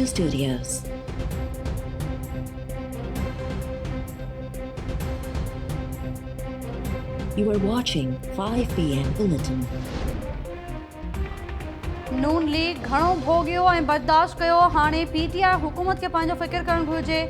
Audio Studios. You are watching 5 p.m. Bulletin. Noon league घणो भोगियो ऐं बर्दाश्त कयो। हाणे पीटीआई हुकूमत खे पंहिंजो फ़िक्र करणु घुरिजे।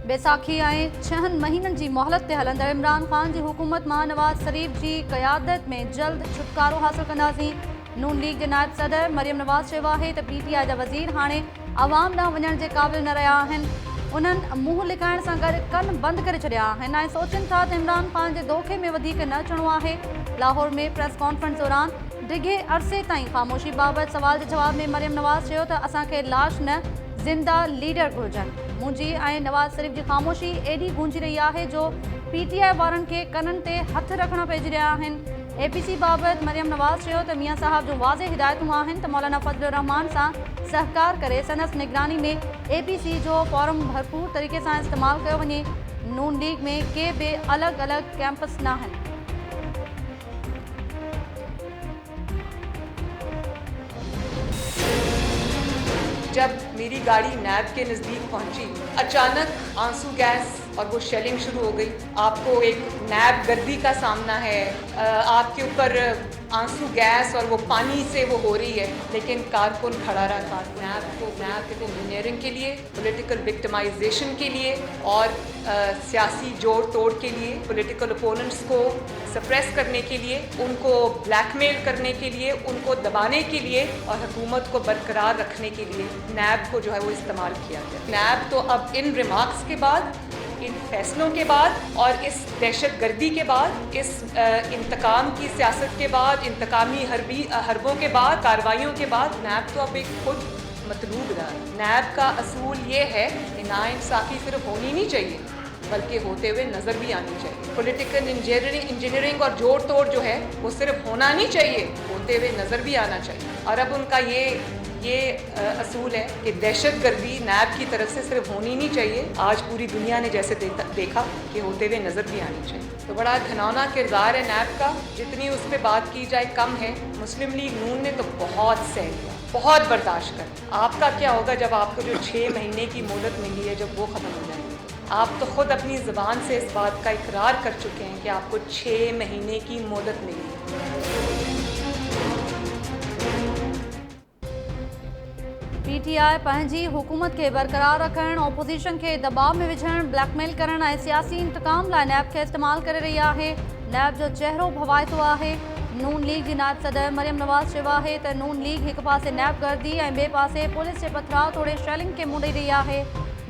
बैसाखी ऐं 6 महीननि जी मोहलत ते हलंदड़ इमरान ख़ान जी हुकूमत मां नवाज़ शरीफ जी क़यादत में जल्द छुटकारो हासिल कंदासीं। नून लीग जे नायब सदर मरियम नवाज़ चयो आहे त पीटीआई जा वज़ीर हाणे आवाम ॾांहुं वञण जे क़ाबिल न रहिया आहिनि। उन्हनि मुंहुं लिकाइण सां गॾु कन बंदि करे छॾिया आहिनि ऐं सोचनि था त इमरान ख़ान जे दोखे में वधीक न अचिणो आहे। लाहौर में प्रेस कॉन्फ्रेंस दौरान डिघे अरसे ताईं ख़ामोशी बाबति सवाल जे जवाब में मरियम नवाज़ चयो त असांखे लाश न ज़िंदा लीडर घुरिजनि। मुंहिंजी ऐं नवाज़ शरीफ जी ख़ामोशी एॾी गूंजी रही आहे जो पीटीआई वारनि खे कननि ते हथ रखणा पइजी रहिया आहिनि। एपीसी बाबति मरियम नवाज़ चयो त मियां साहब जूं वाज़े हिदायतूं आहिनि त मौलाना फज़लुर रहमान सां सहकार करे संदसि निगरानी में एपीसी जो फॉर्म भरपूर तरीक़े सां इस्तेमालु कयो वञे। नून लीग में के बि अलॻि अलॻि कैंपस न आहिनि। जब मेरी गाड़ी नैब के नज़दीक पहुंची, अचानक आंसू गैस और वो शेलिंग शुरू हो गई। आपको एक नैब गर्दी का सामना है, आपके ऊपर आंसू गैस और वो पानी से वो हो रही है, लेकिन कारकुन खड़ा रहा। नैब के इंजीनियरिंग के लिए, पॉलिटिकल विक्टिमाइजेशन के लिए और सियासी जोड़ तोड़ के लिए, पॉलिटिकल ओपोनेंट्स को सप्रेस करने के लिए, उनको ब्लैकमेल करने के लिए, उनको दबाने के लिए और हुकूमत को बरकरार रखने के लिए नैब को जो है वो इस्तेमाल किया गया। नैब तो अब इन रिमार्क्स के बाद, इन फैसलों के बाद और इस दहशत गर्दी के बाद, इस इंतकाम की सियासत के बाद, इंतकामी हरबों के बाद, कार्रवाइयों के बाद नैब तो अब एक खुद मतलूब रहा है। नैब का असूल ये है कि नाइंसाफ़ी सिर्फ होनी नहीं चाहिए बल्कि होते हुए नज़र भी आनी चाहिए। पॉलिटिकल इंजीनियरिंग और जोड़ तोड़ जो है वो सिर्फ होना नहीं चाहिए, होते हुए नज़र भी आना चाहिए। और अब उनका ये असूल है कि दहशत गर्दी नैब की तरफ से सिर्फ होनी नहीं चाहिए, आज पूरी दुनिया ने जैसे देखा कि होते हुए नज़र भी आनी चाहिए। तो बड़ा घिनौना किरदार है नैब का, जितनी उस पर बात की जाए कम है। मुस्लिम लीग नून ने तो बहुत सह लिया, बहुत बर्दाश्त कर। आपका क्या होगा जब आपको जो 6 महीने की मोहलत मिली है, जब वो ख़त्म हो जाएगी? आप तो खुद अपनी ज़बान से इस बात का इकरार कर चुके हैं कि आपको 6 महीने की मोहलत मिली है। पीटीआई पंहिंजी हुकूमत खे बरक़रार रखण, ऑपोज़िशन खे दबाव में विझण, ब्लैकमेल करण ऐं सियासी इंतकाम लाइ नैब खे इस्तेमालु करे रही आहे। नैब जो चहिरो भवाइतो आहे। नून लीग जी नायब सदर मरियम नवाज़ चयो आहे त नून लीग हिकु पासे नैब गर्दी ऐं ॿिए पासे पुलिस जे पथराव तोड़े शेलिंग खे मुंॾे रही आहे।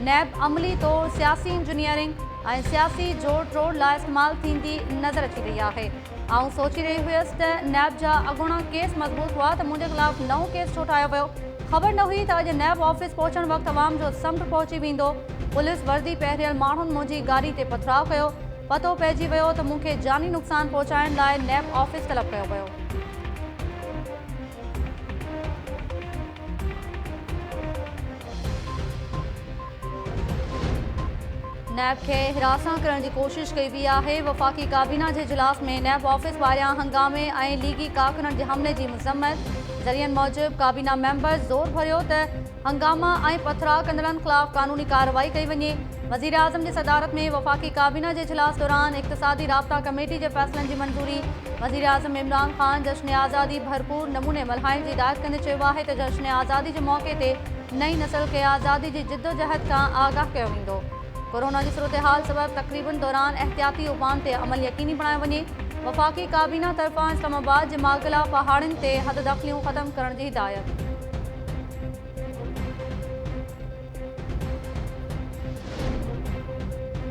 नैब अमली तौर सियासी इंजीनियरिंग ऐं सियासी जोड़ तोड़ लाइ इस्तेमालु थींदी नज़र अची रही आहे। आउं सोची रही हुयसि त नैब जा अॻूणा केस मज़बूत हुआ त मुंहिंजे ख़िलाफ़ नओं केस छो ठाहियो वियो। ख़बर न हुई त अॼु नैब ऑफिस पहुचण वक़्तु अवाम जो समुंड पहुची वेंदो। पुलिस वर्दी पहिरियल माण्हुनि मुंहिंजी गाॾी ते पथराव कयो। पतो पइजी वियो त मूंखे जानी नुक़सान पहुचाइण लाइ नैब ऑफिस तलब कयो वियो। नैब खे हिरासां करण जी कोशिश कई वई आहे। वफ़ाक़ी काबीना जे इजलास में नैब ऑफिस ॿाहिरियां हंगामे ऐं लीगी कारकुननि जे हमले जी मज़म्मत। ज़रियनि मूजिबि काबीना मेंबर्स ज़ोर भरियो त हंगामा ऐं पथराव कंदड़नि ख़िलाफ़ कानूनी कार्रवाई कई वञे। वज़ीर आज़म जी सदारत में वफ़ाक़ी काबीना जे इजलास दौरान इक़्तिसादी राब्ता कमेटी जे फ़ैसिलनि जी मंज़ूरी। वज़ीर आज़म इमरान ख़ान जश्न आज़ादी भरपूर नमूने मल्हाइण जी हिदायत कंदे चयो आहे त जश्न आज़ादी जे मौक़े ते नई नस्ल खे आज़ादी जी जिदोजहद खां आगाह कयो वेंदो। कोरोना जी सूरत हाल सबबि तक़रीबनि दौरान एहतियाती उपान ते अमल यकीनी बणायो वञे। वफ़ाक़ी काबीना तरफ़ां इस्लामाबाद जे मालगला पहाड़ियुनि ते हद दख़लियूं ख़त्म करण जी हिदायत।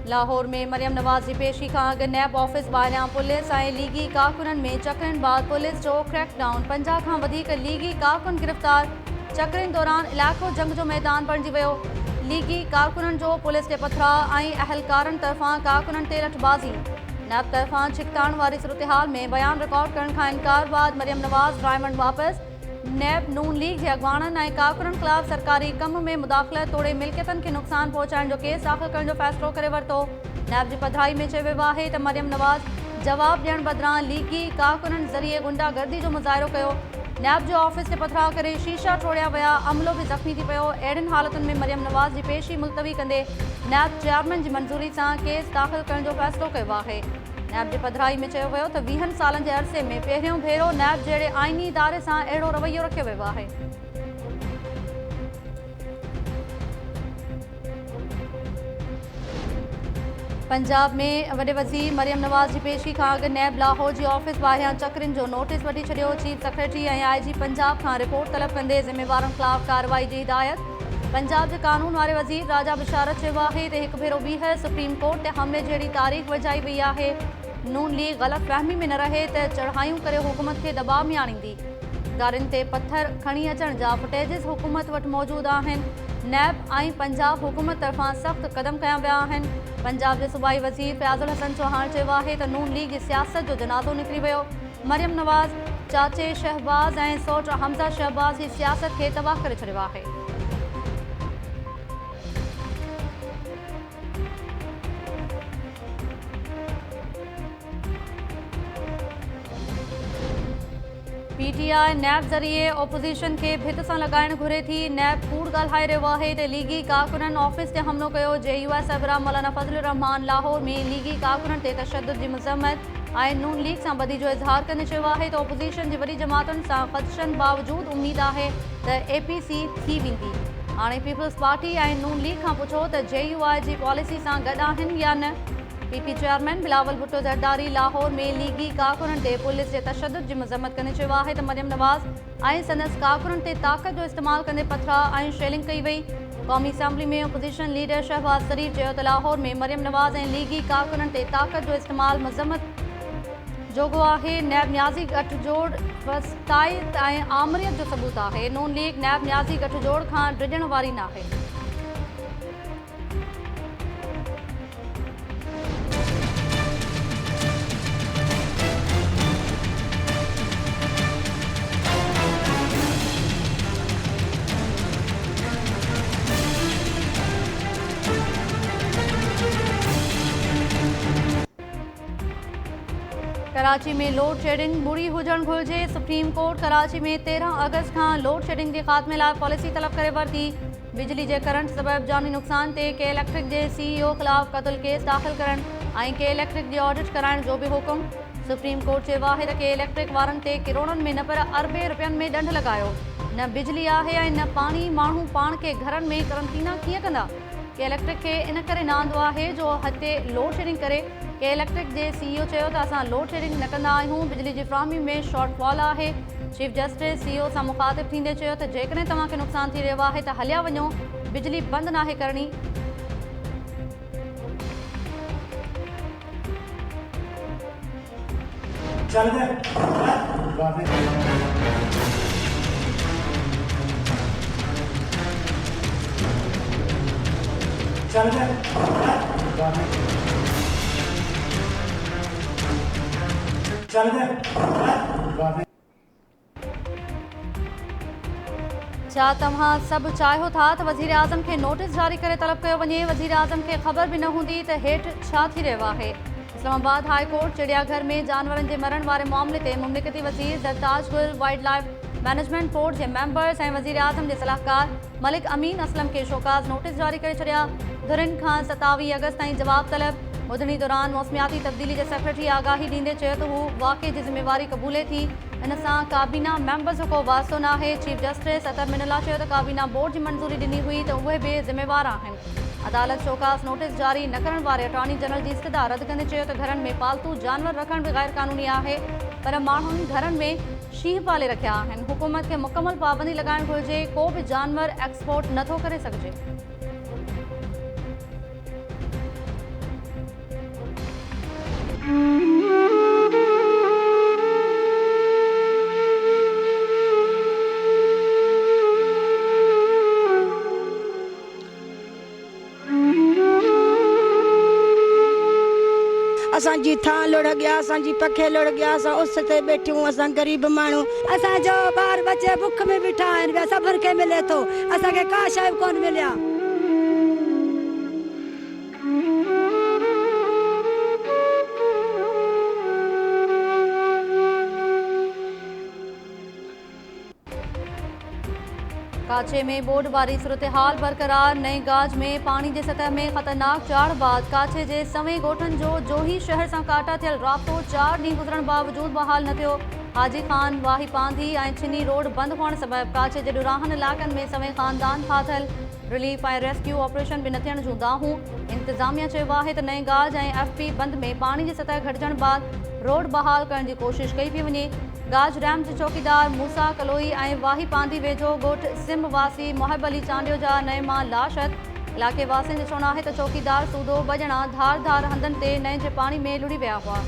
लाहौर में मरियम नवाज़ जी पेशी खां अॻु नैब ऑफिस ॿाहिरियां पुलिस ऐं लीगी कारकुननि में चकरनि बाद पुलिस जो क्रैकडाउन। 50 खां वधीक लीगी कारकुन गिरफ़्तार। चकरनि दौरान इलाइक़ो जंग जो मैदान बणिजी वियो। लीगी कारकुननि जो पुलिस ते पथराव ऐं अहलकारनि तरफ़ां कारकुननि ते लठबाज़ी। नैब तरफ़ां छिकताइण वारी सूरत हाल में बयान रिकॉर्ड करण खां इनकार बाद मरियम नवाज़ ड्राइवण वापसि। नैब नून लीग जे अॻवाननि ऐं कारकुननि ख़िलाफ़ सरकारी कम में मुदाख़लत तोड़े मिल्कियतनि खे नुक़सान पहुचाइण जो केस दाख़िल करण जो फ़ैसिलो करे वरितो। नैब जी पधिराई में चयो वियो आहे त मरियम नवाज़ जवाब ॾियण बदिरां लीगी कारकुननि ज़रिए गुंडागर्दी जो मुज़ाहिरो कयो। नैब जो ऑफिस ते पथराव करे शीशा टोड़िया विया, अमलो भी ज़ख़्मी थी पियो। अहिड़ियुनि हालतुनि में मरियम नवाज़ जी पेशी मुलतवी कंदे नैब चेयरमैन जी मंज़ूरी सां केस दाख़िल करण जो फ़ैसिलो कयो आहे। नैब जे पधिराई में चयो वियो त 20 सालनि जे अरसे में पहिरियों भेरो नैब जहिड़े आइनी इदारे सां अहिड़ो रवैयो रखियो वियो आहे। पंजाब में वॾे वज़ीर मरियम नवाज़ जी पेशी खां अॻु नैब लाहौर जी ऑफिस ॿाहिरियां चकरिन जो नोटिस वठी छॾियो। चीफ सेक्रेटरी ऐं IG पंजाब खां रिपोर्ट तलब कंदे ज़िम्मेवारनि ख़िलाफ़ कार्रवाई जी हिदायत। पंजाब जे कानून वारे वज़ीर राजा बिशारत चयो आहे त हिकु भेरो ॿीहर सुप्रीम कोर्ट ते हमले जहिड़ी तारीख़ वॼाई वई आहे। नून लीग ग़लत फहमी में न रहे त चढ़ायूं करे हुकूमत खे दबाव में आणींदी। गाॾियुनि ते पत्थर खणी अचण जा फुटेजिस हुकूमत वटि मौजूदु आहिनि। नैब ऐं पंजाब हुकूमत तरफ़ां सख़्त क़दम कया विया आहिनि। पंजाब जे सूबाई वज़ीर फयाज़ुल हसन चौहान चयो आहे त नून लीग जी सियासत जो जनाज़ो निकिरी वियो। मरियम नवाज़ चाचे शहबाज़ ऐं सौट हमज़ा शहबाज़ जी सियासत खे तबाह करे छॾियो आहे। PTI नैब ज़रिए ओपोज़िशन खे भित सां लॻाइण घुरे थी। नैब कूड़ ॻाल्हाए रहियो आहे त लीगी कारकुननि ऑफिस ते हमलो कयो। JUI सरबराह मौलाना फज़लुर रहमान लाहौर में लीगी कारकुननि ते तशद्दुद जी मज़म्मत ऐं नून लीग सां ॿधी जो इज़हार कंदे चयो आहे त ओपोज़िशन जी वॾी जमातुनि सां ख़दशनि बावजूदु उमीद आहे त APC थी वेंदी। हाणे पीपल्स पार्टी ऐं नून लीग खां पुछो त JUI जी पॉलिसी सां गॾु आहिनि या न। PP चेयरमैन बिलावल भुट्टो ज़रदारी लाहौर में लीगी कारकुननि ते पुलिस जे तशद्दुद जी मज़म्मत कंदे चयो आहे त मरियम नवाज़ ऐं संदसि कारकुननि ते ताक़त जो इस्तेमालु कंदे पथराव ऐं शेलिंग कई वई। क़ौमी असैम्बली में ओपोज़िशन लीडर शहबाज़ शरीफ़ चयो त लाहौर में मरियम नवाज़ ऐं लीगी कारकुननि ते ताक़त जो इस्तेमालु मज़म्मत जोगो आहे। नैब न्याज़ी गठजोड़ वस्ताइत ऐं आमरियत जो सबूत आहे। नून लीग नैब न्याज़ी गठजोड़ खां डिॼण वारी नाहे। कराची में लोड शेडिंग बुरी हुजण घुरिजे। सुप्रीम कोर्ट कराची में 13 अगस्त खां लोड शेडिंग जे ख़ात्मे लाइ पॉलिसी तलब करे वरिती। बिजली जे करंट सबबि जानी नुक़सान ते के इलेक्ट्रिक जे CEO ख़िलाफ़ क़तल केस दाख़िल करण ऐं के इलेक्ट्रिक जी ऑडिट कराइण जो बि हुकुम। सुप्रीम कोर्ट चयो आहे त के इलेक्ट्रिक वारनि ते किरोड़नि में न पर अरबे रुपयनि में ॾंढ लॻायो। न बिजली आहे ऐं न पाणी, माण्हू पाण खे घरनि में करंटीना कीअं कंदा। के इलेक्ट्रिक खे इन करे न आंदो आहे जो हिते लोड शेडिंग करे। के इलेक्ट्रिक जे CEO चयो त असां लोड शेडिंग न कंदा आहियूं, बिजली जी फ़राहमी में शॉर्टफॉल आहे। चीफ जस्टिस CEO सां मुख़ातिब थींदे चयो त जेकॾहिं तव्हांखे नुक़सान थी रहियो आहे त हलिया वञो, बिजली बंदि नाहे करणी। छा तव्हां सभु चाहियो था त वज़ीर आज़म खे नोटिस जारी करे तलब कयो वञे? वज़ीर आज़म खे ख़बर बि न हूंदी त हेठि छा थी रहियो आहे। इस्लामाबाद हाई कोर्ट चिड़ियाघर में जानवरनि जे मरण वारे मामले ते मुमलिकती वज़ीर ज़रताज गुल, वाइल्ड लाइफ मैनेजमेंट बोर्ड जे मेंबर्स ऐं वज़ीर आज़म जे सलाहकार मलिक अमीन असलम खे शोकाज़ नोटिस जारी करे छॾिया। धुरिन खां 27 अगस्त ताईं जवाब तलब। ॿुधणी दौरान मौसमियाती तब्दीली जे सेक्रेटरी आगाही ॾींदे चयो त हू वाक़े जी ज़िम्मेवारी क़बूले थी। इन सां काबीना मेंबर्स जो को वास्तो न आहे। चीफ जस्टिस अतर मिनल्ला चयो त काबीना बोर्ड जी मंज़ूरी ॾिनी हुई त उहे बि ज़िम्मेवार आहिनि। अदालत शोकाज़ नोटिस जारी न करण वारे अटॉर्नी जनरल जी इस्तदा रद्द कंदे चयो त घरनि में पालतू जानवर रखण बि गैर क़ानूनी आहे, पर माण्हुनि घरनि में शींहं पाले रखिया आहिनि। हुकूमत खे मुकमल पाबंदी लॻाइण घुरिजे। को बि जानवर एक्सपोर्ट नथो करे सघिजे। असांजी थां लुढ़ गया, असांजी पखे लुढ़ गया, असां उस ते बैठियूं, असां गरीब माण्हू, असांजो ॿार बचे बुख में बीठा आहिनि, सभिनि खे मिले थो, असांखे का शइ कोन मिलिया। काचे में बोडबारी सूरत हाल बरकरार। नई गाज में पानी की सतह में खतरनाक चाड़ बाद काचे के सवें गोठन जो जोही शहर से काटा थियल राब्तो 4 ॾींहं गुजरण बावजूद बहाल न थियो। हाजी खान वाही पांधी ऐं छिनी रोड बंद हुअण सबब काचे के ॾुराहनि इलाक़नि में सवें खानदान फाथल। रिलीफ ऐं रेस्क्यू ऑपरेशन भी न थियण जूं दाहूं। इंतजामिया चयो आहे त नई गाज ऐं FP बंद में पानी की सतह घटिजण बाद रोड बहाल करण की कोशिश कई पई वञे। गाज डैम के चौकीदार मूसा कलोई ऐं वाही पांधी वेझो ॻोठ सिम वासी मोहब अली चांडियो जा नए मां लाशत। इलाके वासियुनि जो चवणु आहे त चौकीदार सूदो ॿ ॼणा धार धार हंधनि ते नए जे पानी में लुड़ी विया हुआ।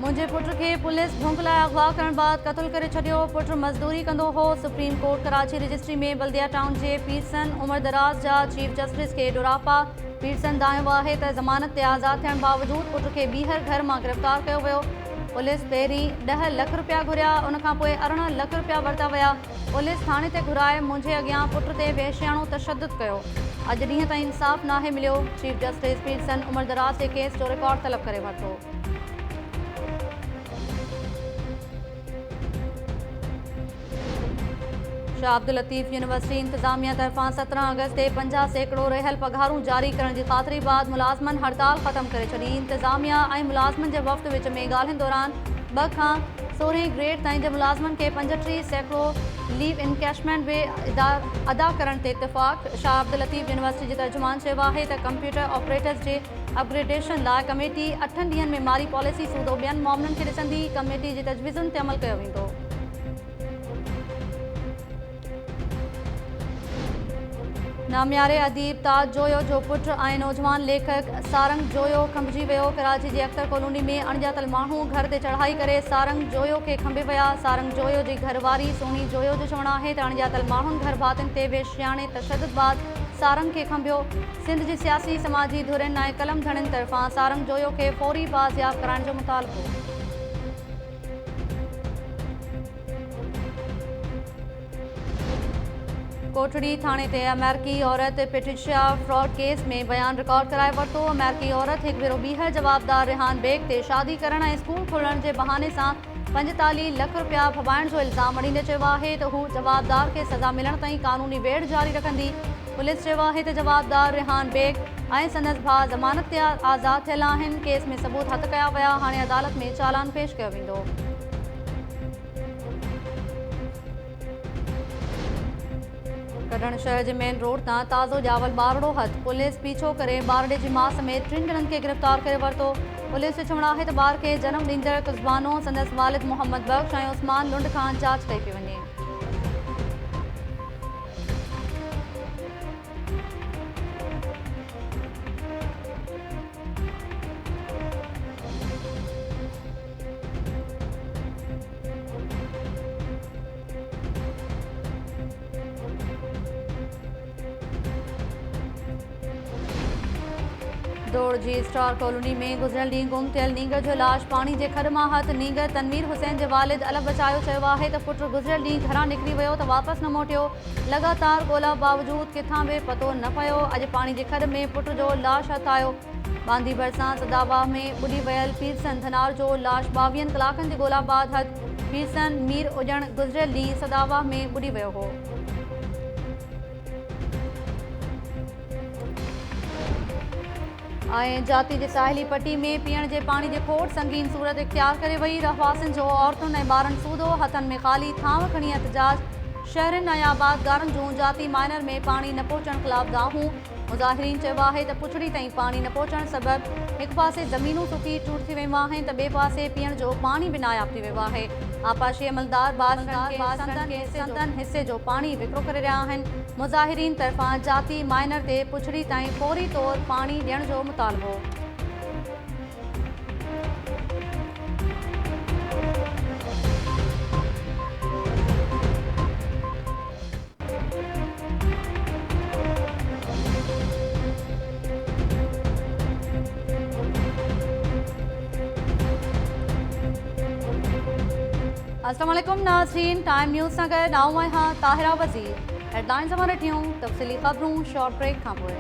मुंहिंजे पुट के पुलिस भूख लाइ अगवा करण बाद क़त्ल करे छॾियो। पुट मज़दूरी कंदो हो। सुप्रीम कोर्ट कराची रजिस्ट्री में बल्दिया टाउन के पीरसन उमर दराज जा चीफ जस्टिस के डुरापा। पीरसन दायो आहे त ज़मानत ते आज़ाद थियण बावजूद पुट के ॿीहर घर मां गिरफ़्तार कयो वियो। पुलिस पहिरीं 10 लख रुपया घुरिया, उन खां पोइ 18 लख रुपया वरिता विया। पुलिस थाने ते घुराए मुंहिंजे अॻियां पुट ते बेशियाणो तशद्दुद कयो। अॼु ॾींहं ताईं इंसाफ़ नाहे मिलियो। चीफ जस्टिस पीरसन उमर दराज जे केस जो रिकॉर्ड तलब करे वरितो। शाह अब्दुल लतीफ़ यूनिवर्सिटी इंतजामिया तरफां 17 अगस्त ते 50 सैकड़ो रहियल पघारूं जारी करण की ख़ातिरी बाद मुलाज़मन हड़ताल ख़त्म करे छॾी। इंतजामिया ऐं मुलाज़मन के वफ़्त विच में ॻाल्हियुनि दौरान 2 खां 16 ग्रेड ताईं जे मुलाज़मन के 35 सैकड़ो लीव इनकैशमेंट बि अदा करण ते इत्तेफ़ाक़। शाह अब्दुल लतीफ़ यूनिवर्सिटी जे तर्जुमान चयो आहे त कंप्यूटर ऑपरेटर्स जे अपग्रेडेशन लाइ कमेटी 8 ॾींहनि में माली पॉलिसी सूदो ॿियनि मामलनि खे ॾिसंदी। कमेटी जी तजवीज़ुनि ते अमल कयो वेंदो। नामियारे अदीब ताज जोयो जो पुट ऐं नौजवान लेखक सारंग जोयो खंभिजी वियो। कराची जी अख्तर कॉलोनी में अणॼातल माण्हू घर ते चढ़ाई करे सारंग जोयो खे खंभे विया। सारंग जोयो जी घरवारी सोनी जोयो जो चवणु आहे त अणॼातल माण्हुनि घर भातियुनि ते वेश्याणे तशद्दुद बाद सारंग खे खंभियो। सिंध जी सियासी समाजी धुरियुनि ऐं कलम धड़नि तरफ़ां सारंग जोयो खे फौरी बाज़ियाब कराइण जो मुतालबो। कोठड़ी थाने ते अमेरिकी औरत पेट्रिशिया फ्रॉड केस में बयान रिकॉर्ड कराए वरितो। अमेरिकी औरत हिकु भेरो ॿीहर जवाबदार रिहान बेग ते शादी करण ऐं स्कूल खोलण जे बहाने सां 45 लख रुपया भवाइण जो इल्ज़ाम आणींदे चयो आहे त हू जवाबदार खे सज़ा मिलण ताईं कानूनी वेढ़ जारी रखंदी। पुलिस चयो आहे त जवाबदार रिहान बेग ऐं संदसि भाउ ज़मानत ते आज़ाद थियल आहिनि। केस में सबूत हथ कया विया। हाणे अदालत में चालान पेश कयो वेंदो। कटण शहर के मेन रोड तां ताज़ो ॼावल ॿारड़ो हथ। पुलिस पीछो करे ॿारड़े जी माउ समेत 3 ॼणनि खे गिरफ़्तार करे वरितो। पुलिस जो चवणु आहे त ॿार खे जनम ॾींदड़ कुज़बानो संदसि वालिद मोहम्मद बख्श ऐं उस्मान लुंड खां जांच कई पई वञे। दौड़ जी स्टार कॉलोनी में गुज़िरियल ॾींहुं गुम थियल नींगर जो लाश पानी जे खॾ मां हथ। नींगर तनवीर हुसैन जे वालिद अलॻ बचायो चयो आहे त पुट गुज़िरियल ॾींहुं घरां निकिरी वियो त वापसि न मोटियो। लगातार ॻोल्हा बावजूद किथां बि पतो न पियो। अॼु पानी जे खॾ में पुट जो लाश हथ आयो। बांदी भरिसां सदाबाह में ॿुॾी वियल पीरसन धनार जो लाश 22 कलाकनि जी ॻोल्हा बाद हथ। पीरसन मीर उजण गुज़िरियल ॾींहुं सदाबाह में ॿुॾी वियो हो। ऐं जाती जे साहिली पट्टी में पीअण जे पाणी जे खोट संगीन सूरत इख्तियार करे वई। रहवासियुनि जो औरतुनि ऐं ॿारनि सूदो हथनि में ख़ाली थांव खणी एहतजाज। शहरनि ऐं आबादगारनि जूं जाती माइनर में पाणी न पहुचण ख़िलाफ़ दाहूं। मुज़ाहिरीन चयो आहे त पुछड़ी ताईं पाणी न पहुचण सबबि हिकु पासे ज़मीनूं सुकी टूट थी वियूं आहिनि त ॿिए पासे पीअण जो पाणी बि नायाब थी वियो आहे। आपाशी अमलदार संदन हिसे जो पाणी विकिरो करे रहिया आहिनि। मुज़ाहिरीन तरफ़ां जाती माइनर ते पुछड़ी ताईं फौरी तौर पाणी ॾियण जो मुतालबो। अस्सलाम वालेकुम नाज़रीन, टाइम न्यूज़ सां गॾु आऊं आहियां ताहिरा वज़ीर। हेडलाइन्स मां ॾिठियूं तफ़सीली ख़बरूं शॉर्ट ब्रेक खां पोइ।